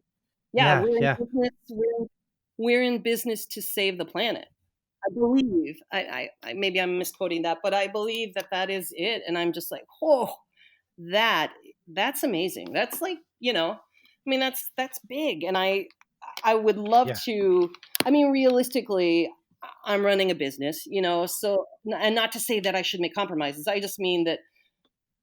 Speaker 2: Yeah,
Speaker 1: Yeah, yeah.
Speaker 2: we're in business to save the planet. I believe. I maybe I'm misquoting that, but I believe that that is it, and I'm just like, "Oh, that that's amazing." That's like, I mean, that's big, and I would love
Speaker 1: Yeah.
Speaker 2: to. I mean, realistically, I'm running a business, so, and not to say that I should make compromises. I just mean that,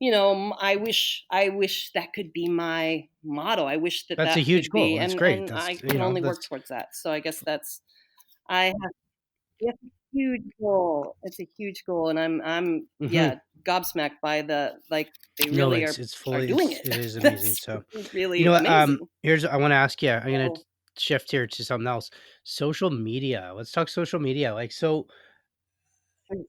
Speaker 2: I wish that could be my motto. I wish that
Speaker 1: That's a
Speaker 2: that
Speaker 1: huge
Speaker 2: could
Speaker 1: goal.
Speaker 2: be,
Speaker 1: That's great.
Speaker 2: and
Speaker 1: That's
Speaker 2: I can only work
Speaker 1: that's
Speaker 2: towards that. So I guess I have it's a huge goal. It's a huge goal, and I'm
Speaker 1: mhm.
Speaker 2: yeah, gobsmacked by they
Speaker 1: No,
Speaker 2: really
Speaker 1: it's
Speaker 2: are
Speaker 1: fully
Speaker 2: doing it.
Speaker 1: it is amazing.
Speaker 2: That's
Speaker 1: So,
Speaker 2: really amazing.
Speaker 1: here's I want to ask you. I'm gonna
Speaker 2: So
Speaker 1: shift here to something else. Social media. Let's talk social media. Like, so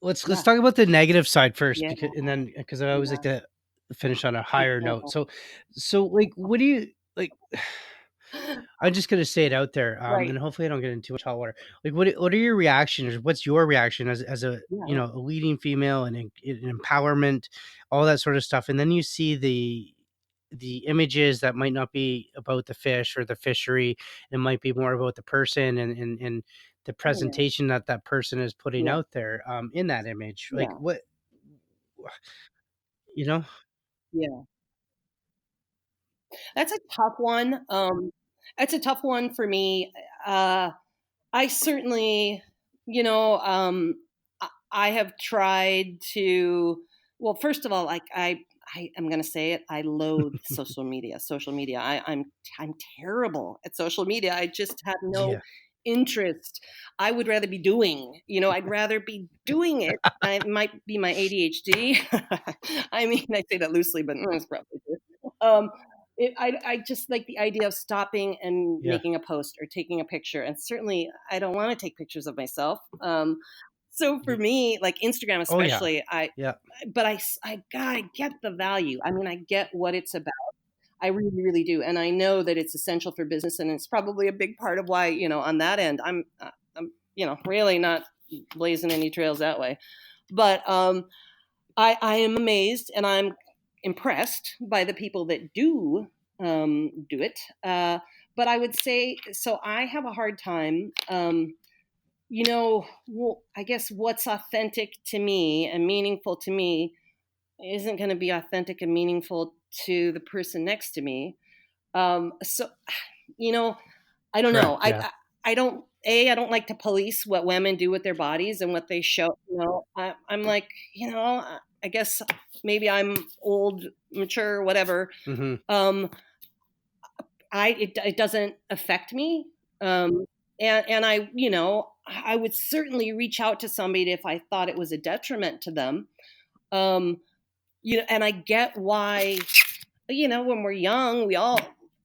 Speaker 1: let's
Speaker 2: yeah,
Speaker 1: talk about the negative side first,
Speaker 2: yeah,
Speaker 1: because and then because I always like
Speaker 2: yeah.
Speaker 1: to finish on a higher note.
Speaker 2: Oh,
Speaker 1: So like, what do you like? I'm just gonna say it out there,
Speaker 2: right.
Speaker 1: and hopefully I don't get into too much hot water. Like, what are your reactions? What's your reaction as a
Speaker 2: Yeah,
Speaker 1: a leading female and in empowerment, all that sort of stuff, and then you see the images that might not be about the fish or the fishery, it might be more about the person and the
Speaker 2: yeah,
Speaker 1: presentation that that person is putting
Speaker 2: yeah,
Speaker 1: out there in that image. Like,
Speaker 2: yeah,
Speaker 1: what you know?
Speaker 2: yeah. That's a tough one. That's a tough one for me. Uh, I certainly, you know, I have tried to. Well, first of all, like I am going to say it. I loathe social media. Social media. I'm terrible at social media. I just have no
Speaker 1: Yeah.
Speaker 2: interest. I would rather be doing. I'd rather be doing it. It might be my ADHD. I mean, I say that loosely, but it's probably true. I just like the idea of stopping and
Speaker 1: Yeah.
Speaker 2: making a post or taking a picture. And certainly, I don't want to take pictures of myself. So for
Speaker 1: Ye
Speaker 2: me, like Instagram,
Speaker 1: Oh, yeah.
Speaker 2: especially,
Speaker 1: Yeah.
Speaker 2: but I get the value. I mean, I get what it's about. I really, really do, and I know that it's essential for business, and it's probably a big part of why, on that end, I'm really not blazing any trails that way. But I am amazed and I'm impressed by the people that do it. But I would say, so I have a hard time. Well, I guess what's authentic to me and meaningful to me isn't going to be authentic and meaningful to the person next to me. So, you know, I don't know.
Speaker 1: Correct. Yeah.
Speaker 2: I don't. I don't like to police what women do with their bodies and what they show. I'm like, I guess maybe I'm old, mature, whatever.
Speaker 1: Mhm.
Speaker 2: Um, it doesn't affect me. And I would certainly reach out to somebody if I thought it was a detriment to them. Um, and I get why, when we're young,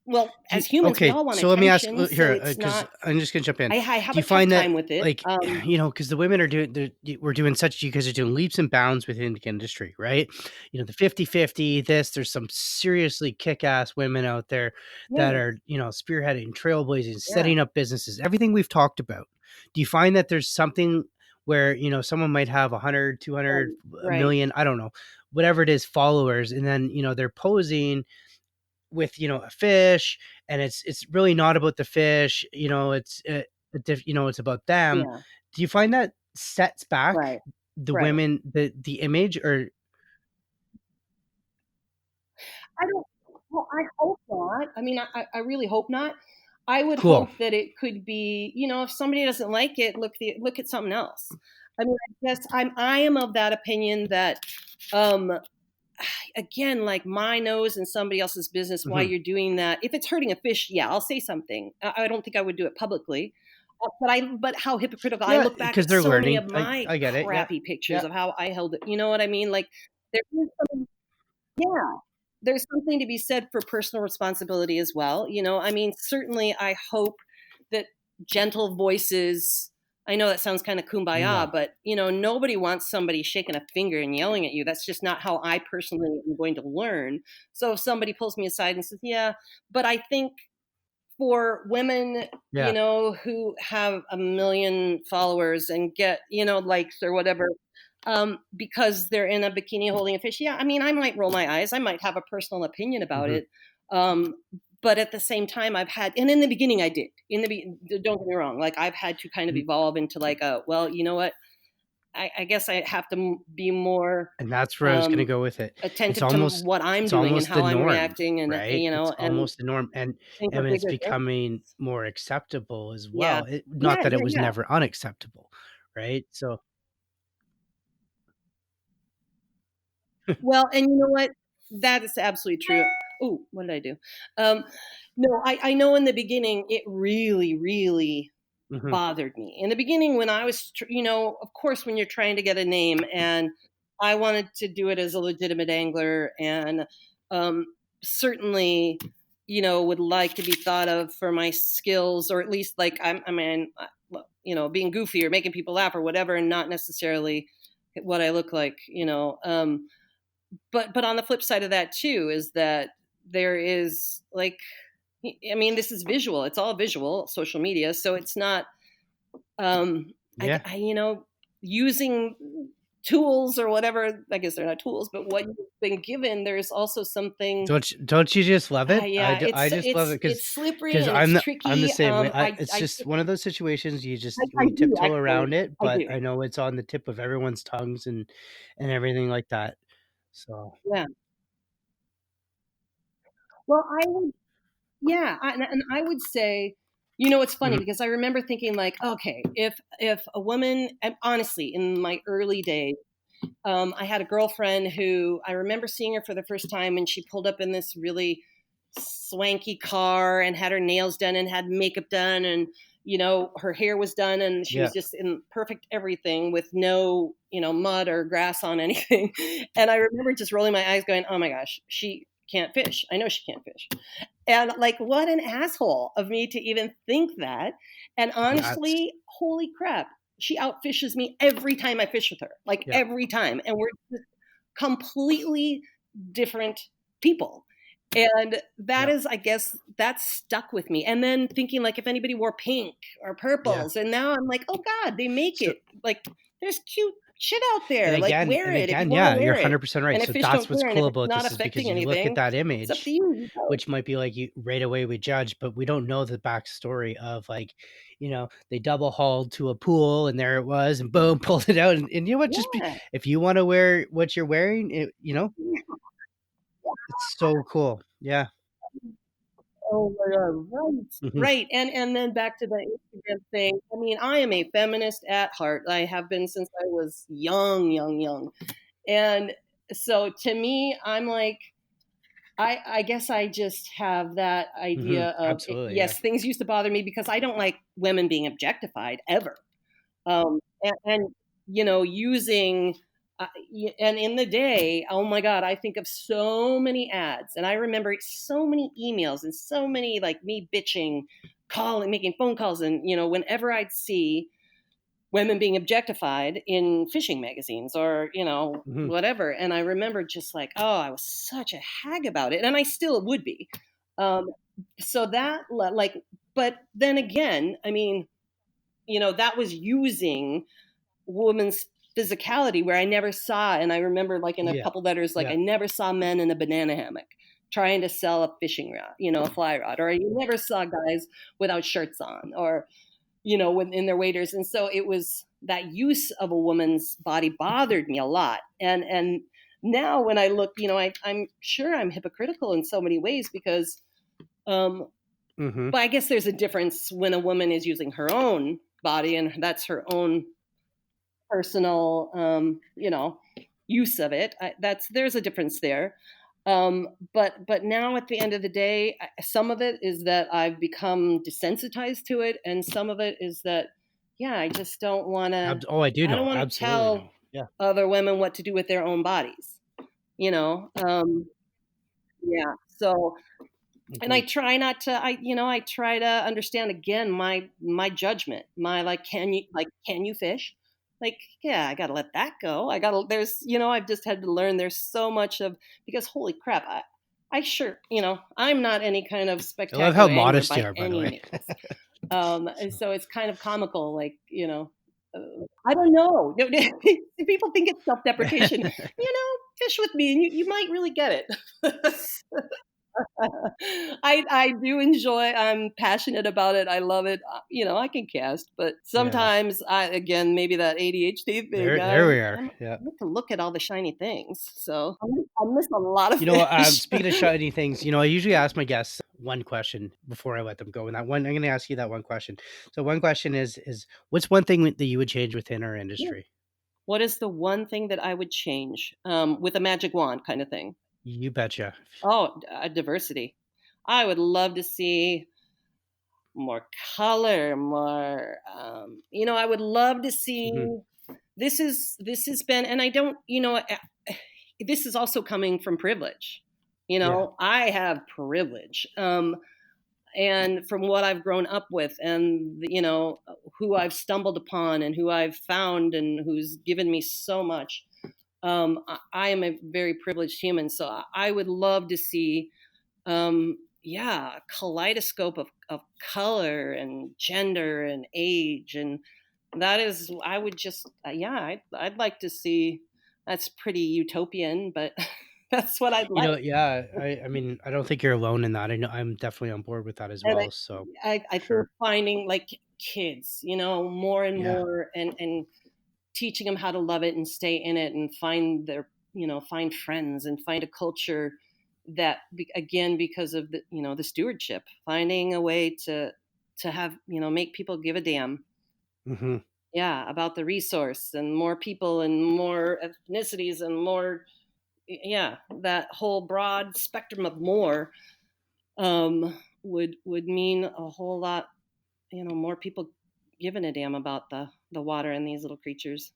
Speaker 2: well,
Speaker 1: Do you
Speaker 2: as humans, we
Speaker 1: okay,
Speaker 2: all want
Speaker 1: so let me ask
Speaker 2: attention. So
Speaker 1: here,
Speaker 2: it's
Speaker 1: because
Speaker 2: not,
Speaker 1: I'm just gonna jump in.
Speaker 2: I have
Speaker 1: Do
Speaker 2: a
Speaker 1: you
Speaker 2: tough
Speaker 1: find that,
Speaker 2: time with it.
Speaker 1: like, because the women are doing we're doing such you guys are doing leaps and bounds within the industry, right? The 50-50, this, there's some seriously kick-ass women out there that
Speaker 2: Yeah,
Speaker 1: are, spearheading, trailblazing,
Speaker 2: yeah,
Speaker 1: setting up businesses, everything we've talked about. Do you find that there's something where, someone might have 100, 200, a
Speaker 2: right,
Speaker 1: million, I don't know, whatever it is, followers, and then, they're posing with a fish, and it's really not about the fish, it's about them.
Speaker 2: yeah,
Speaker 1: Do you find that sets back
Speaker 2: right,
Speaker 1: the
Speaker 2: right.
Speaker 1: women, the image, or
Speaker 2: I don't. Well, I hope not. I mean, I really hope not. I would
Speaker 1: cool?
Speaker 2: hope that it could be, if somebody doesn't like it, look at something else. I mean, I guess I am of that opinion that, um, again, like my nose in somebody else's business while
Speaker 1: Mhm.
Speaker 2: you're doing that. If it's hurting a fish, yeah, I'll say something. I don't think I would do it publicly. But how hypocritical. I
Speaker 1: Yeah,
Speaker 2: look back
Speaker 1: because
Speaker 2: at
Speaker 1: they're
Speaker 2: so many
Speaker 1: learning.
Speaker 2: of
Speaker 1: I
Speaker 2: my
Speaker 1: I get it. Yeah.
Speaker 2: crappy pictures
Speaker 1: Yeah.
Speaker 2: of how I held it. You know what I mean? Like there is something, yeah, there's something to be said for personal responsibility as well. I mean, certainly I hope that gentle voices I know that sounds kind of kumbaya,
Speaker 1: No.
Speaker 2: but nobody wants somebody shaking a finger and yelling at you. That's just not how I personally am going to learn. So if somebody pulls me aside and says, yeah, but I think for women,
Speaker 1: Yeah.
Speaker 2: who have a million followers and get, likes or whatever, because they're in a bikini holding a fish. Yeah, I mean, I might roll my eyes. I might have a personal opinion about
Speaker 1: Mhm.
Speaker 2: it. But at the same time, I've had, and in the beginning, I did. Don't get me wrong. Like I've had to kind of
Speaker 1: Mm,
Speaker 2: evolve into like well, you know what? I guess I have to be more
Speaker 1: and that's where I was gonna
Speaker 2: um,
Speaker 1: go with it. It's
Speaker 2: attentive to
Speaker 1: almost
Speaker 2: what I'm
Speaker 1: it's
Speaker 2: doing and
Speaker 1: almost the
Speaker 2: how I'm
Speaker 1: norm,
Speaker 2: reacting, and
Speaker 1: right? It's
Speaker 2: and
Speaker 1: almost the norm,
Speaker 2: think of
Speaker 1: and it's
Speaker 2: bigger things.
Speaker 1: becoming more acceptable as
Speaker 2: Yeah,
Speaker 1: well. Not
Speaker 2: yeah,
Speaker 1: that it
Speaker 2: yeah,
Speaker 1: was
Speaker 2: yeah.
Speaker 1: never unacceptable, right? So
Speaker 2: Well, and you know what? That is absolutely true. Oh, what did I do? Um, no, I know in the beginning it really, really
Speaker 1: mhm,
Speaker 2: bothered me. In the beginning, when I was, of course, when you're trying to get a name, and I wanted to do it as a legitimate angler, and um, certainly, would like to be thought of for my skills, or at least like I mean, being goofy or making people laugh or whatever, and not necessarily what I look like, but on the flip side of that too is that there is like, I mean, this is visual. It's all visual, social media. So it's not, um,
Speaker 1: yeah.
Speaker 2: using tools or whatever. I guess they're not tools, but what you've been given, there's also something.
Speaker 1: Don't you just love it?
Speaker 2: Yeah,
Speaker 1: I just love it
Speaker 2: it's slippery
Speaker 1: because
Speaker 2: and it's
Speaker 1: I'm the
Speaker 2: tricky.
Speaker 1: same way. It's just one of those situations
Speaker 2: I
Speaker 1: we
Speaker 2: do
Speaker 1: tiptoe
Speaker 2: actually.
Speaker 1: around it,
Speaker 2: I
Speaker 1: but
Speaker 2: do.
Speaker 1: I know it's on the tip of everyone's tongues and everything like that. So,
Speaker 2: Yeah. Well, yeah, and I would say, it's funny
Speaker 1: mhm,
Speaker 2: because I remember thinking like, okay, if a woman, and honestly, in my early days, I had a girlfriend who I remember seeing her for the first time, and she pulled up in this really swanky car and had her nails done and had makeup done, and her hair was done, and she
Speaker 1: yeah,
Speaker 2: was just in perfect everything with no mud or grass on anything. And I remember just rolling my eyes, going, "Oh my gosh, she can't fish. I know she can't fish." And like, what an asshole of me to even think that. And
Speaker 1: that's
Speaker 2: honestly, holy crap, she outfishes me every time I fish with her, like
Speaker 1: yeah,
Speaker 2: every time. And we're just completely different people. And that
Speaker 1: yeah,
Speaker 2: is, I guess, that stuck with me. And then thinking like if anybody wore pink or
Speaker 1: yeah.
Speaker 2: purples, and now I'm like, oh God, they make
Speaker 1: So
Speaker 2: it like there's cute shit out there. Like wear
Speaker 1: and
Speaker 2: it if you
Speaker 1: again,
Speaker 2: want to
Speaker 1: yeah, you're
Speaker 2: wear it.
Speaker 1: 100% right.
Speaker 2: And if
Speaker 1: So
Speaker 2: fish don't
Speaker 1: that's what's
Speaker 2: care, and if
Speaker 1: cool
Speaker 2: it's
Speaker 1: about
Speaker 2: not
Speaker 1: this is because
Speaker 2: affecting
Speaker 1: you look at
Speaker 2: anything,
Speaker 1: that
Speaker 2: it's up to
Speaker 1: image,
Speaker 2: you.
Speaker 1: which might be like you right away we judge, but we don't know the backstory of like, they double hauled to a pool and there it was and boom, pulled it out. And you know what? Just be
Speaker 2: Yeah.
Speaker 1: if you want to wear what you're wearing, it's so cool. Yeah.
Speaker 2: Oh my God, right.
Speaker 1: Hmm.
Speaker 2: Right. And then back to the Instagram thing. I mean, I am a feminist at heart. I have been since I was young, young, young. And so to me, I'm like, I guess I just have that
Speaker 1: Hmm.
Speaker 2: idea of
Speaker 1: Absolutely. Yeah.
Speaker 2: yes, things used to bother me because I don't like women being objectified ever. And using and in the day, oh my God, I think of so many ads, and I remember so many emails and so many like me bitching, calling, making phone calls, and whenever I'd see women being objectified in fishing magazines or
Speaker 1: Hmm.
Speaker 2: whatever, and I remember just like, oh, I was such a hag about it, and I still would be. um, so that like, but then again, I mean, that was using woman's physicality where I never saw, and I remember like in a
Speaker 1: Yeah.
Speaker 2: couple letters, like
Speaker 1: Yeah.
Speaker 2: I never saw men in a banana hammock trying to sell a fishing rod, a fly rod, or you never saw guys without shirts on, or in their waders. And so it was that use of a woman's body bothered me a lot. And now when I look, I'm sure I'm hypocritical in so many ways because,
Speaker 1: Hmm.
Speaker 2: but I guess there's a difference when a woman is using her own body and that's her own personal use of it. There's a difference there. But now at the end of the day, some of it is that I've become desensitized to it, and some of it is that yeah, I just don't want to.
Speaker 1: Oh, I do
Speaker 2: I don't
Speaker 1: know.
Speaker 2: want to
Speaker 1: Absolutely
Speaker 2: tell
Speaker 1: know. Yeah.
Speaker 2: other women what to do with their own bodies. You know, yeah. So And I try not to, I try to understand again my judgment, my can you fish? Like, yeah, I got to let that go. I've just had to learn there's so much of, because holy crap, I sure, I'm not any kind of
Speaker 1: I love how
Speaker 2: spectacular angler
Speaker 1: modest you
Speaker 2: by
Speaker 1: are, by the
Speaker 2: any
Speaker 1: way.
Speaker 2: means. And so it's kind of comical, I don't know. People think it's self-deprecation. Fish with me, and you might really get it. I do enjoy. I'm passionate about it. I love it. I can cast, but
Speaker 1: Yeah.
Speaker 2: sometimes again, maybe that ADHD thing.
Speaker 1: There we are. Yeah.
Speaker 2: I like to look at all the shiny things, so I miss a lot of fish.
Speaker 1: Speaking of shiny things, I usually ask my guests one question before I let them go. And that one, I'm going to ask you that one question. So one question is what's one thing that you would change within our industry?
Speaker 2: What is the one thing that I would change with a magic wand kind of thing?
Speaker 1: You betcha.
Speaker 2: Oh, diversity. I would love to see more color, more. I would love to
Speaker 1: Hmm.
Speaker 2: see. This has been, and I don't. This is also coming from privilege.
Speaker 1: Yeah.
Speaker 2: I have privilege, and from what I've grown up with, and who I've stumbled upon, and who I've found, and who's given me so much. I am a very privileged human, so I would love to see, a kaleidoscope of color and gender and age, and that is, I would just, I'd like to see. That's pretty utopian, but that's what I'd like.
Speaker 1: Yeah, I mean, I don't think you're alone in that. I know I'm definitely on board with that as
Speaker 2: And
Speaker 1: well. So
Speaker 2: I think
Speaker 1: sure.
Speaker 2: finding kids, more and
Speaker 1: Yeah.
Speaker 2: more, and teaching them how to love it and stay in it and find find friends and find a culture that, again, because of the stewardship, finding a way to have, make people give a damn,
Speaker 1: Hmm.
Speaker 2: yeah, about the resource, and more people and more ethnicities and more, yeah, that whole broad spectrum of more, would mean a whole lot, more people giving a damn about the water and these little creatures.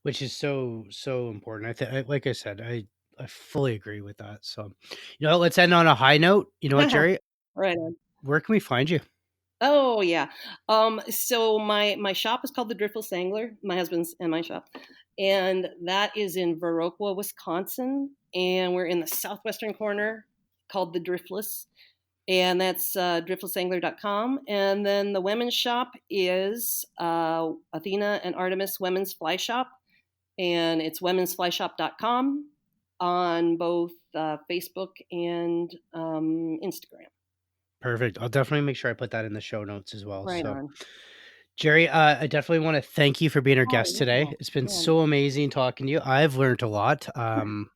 Speaker 1: Which is so important. Like I said, I fully agree with that. So, let's end on a high note. You know what, Jerry?
Speaker 2: Right on.
Speaker 1: Where can we find you?
Speaker 2: Oh yeah. So my shop is called the Driftless Angler, my husband's and my shop, and that is in Viroqua, Wisconsin, and we're in the southwestern corner, called the Driftless, and that's driftlessangler.com. And then the women's shop is Athena and Artemis Women's Fly Shop, and it's womensflyshop.com on both Facebook and Instagram.
Speaker 1: Perfect. I'll definitely make sure I put that in the show notes as well.
Speaker 2: Right
Speaker 1: So,
Speaker 2: on.
Speaker 1: Jerry, I definitely want to thank you for being our guest
Speaker 2: Oh
Speaker 1: today. It's been
Speaker 2: yeah,
Speaker 1: so amazing talking to you. I've learned a lot. And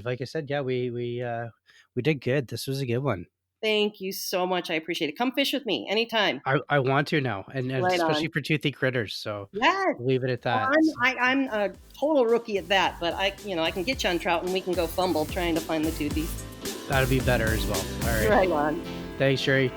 Speaker 1: like I said, yeah, we did good. This was a good one.
Speaker 2: thank you so much. I appreciate it. Come fish with me anytime.
Speaker 1: I want to now, and
Speaker 2: Right
Speaker 1: especially
Speaker 2: on.
Speaker 1: for toothy critters. So
Speaker 2: Yes.
Speaker 1: we'll leave it at
Speaker 2: Well,
Speaker 1: that.
Speaker 2: I'm a total rookie at that, but I can get you on trout, and we can go fumble trying to find the toothies.
Speaker 1: That'll be better as well. All right.
Speaker 2: Right on.
Speaker 1: Thanks, Jerry.